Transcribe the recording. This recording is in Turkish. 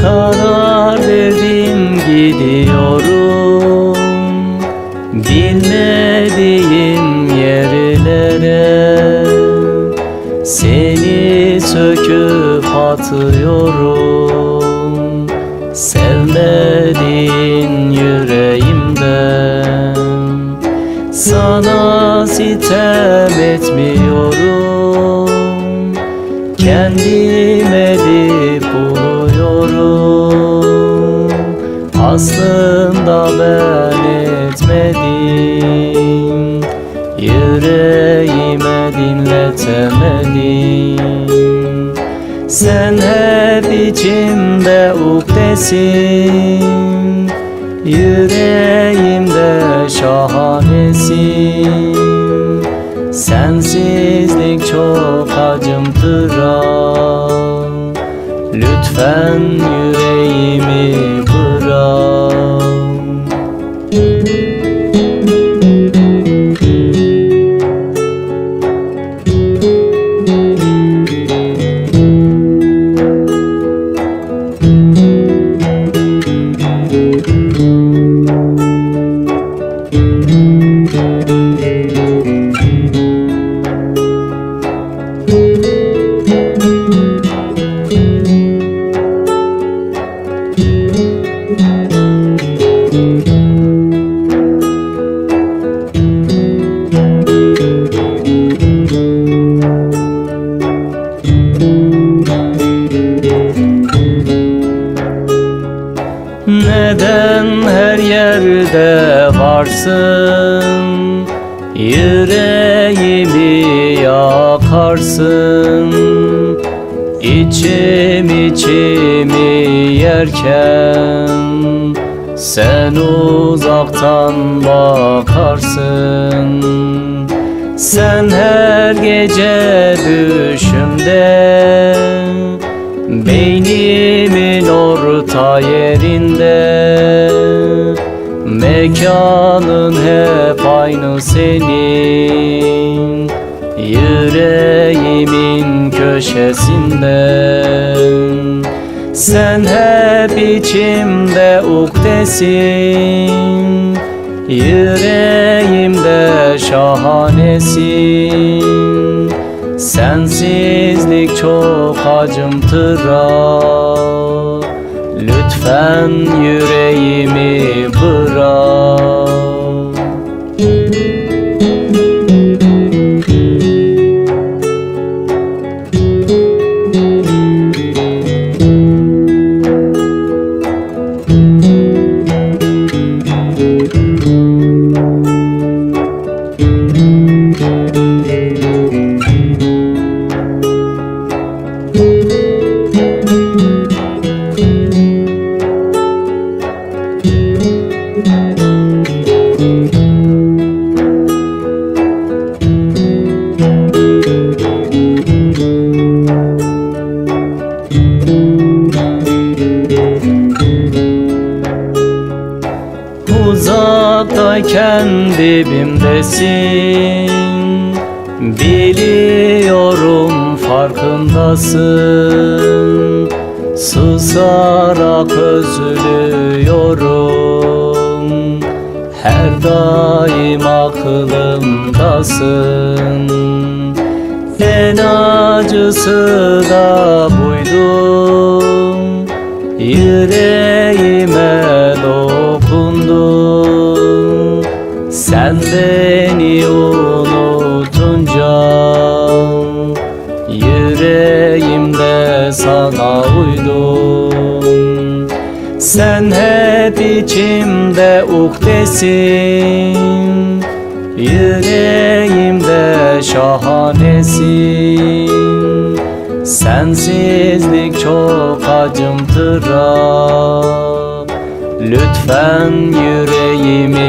Karar verdim, gidiyorum bilmediğim yerlere. Seni söküp atıyorum sevmediğin yüreğimden. Sana sitem etmiyorum, kendim edip buluyorum. Aslında ben etmedim, yüreğime dinletemedim. Sen hep içimde ukdesin, yüreğimde şahanesin. Sensizlik çok acımtıran, lütfen yüreğimi bırak. Neden her yerde varsın, yüreğimi yakarsın? İçimi yerken sen uzaktan bakarsın. Sen her gece düşümde, beynimin orta yerinde. Mekanın hep aynı senin, yüreğimin köşesinde. Sen hep içimde ukdesin, yüreğimde şahanesin. Sensizlik çok acımtıran, lütfen yüreğimi bırak. Uzaktayken dibimdesin, biliyorum farkındasın. Susarak özlüyorum, her daim aklımdasın. En acısı da buydu, yüreğime dokundun. Sen beni unutunca yüreğimde sana uydum. Sen hep içimde ukdesin, yüreğimde şahanesin. Sensizlik çok acımtıra, lütfen yüreğimi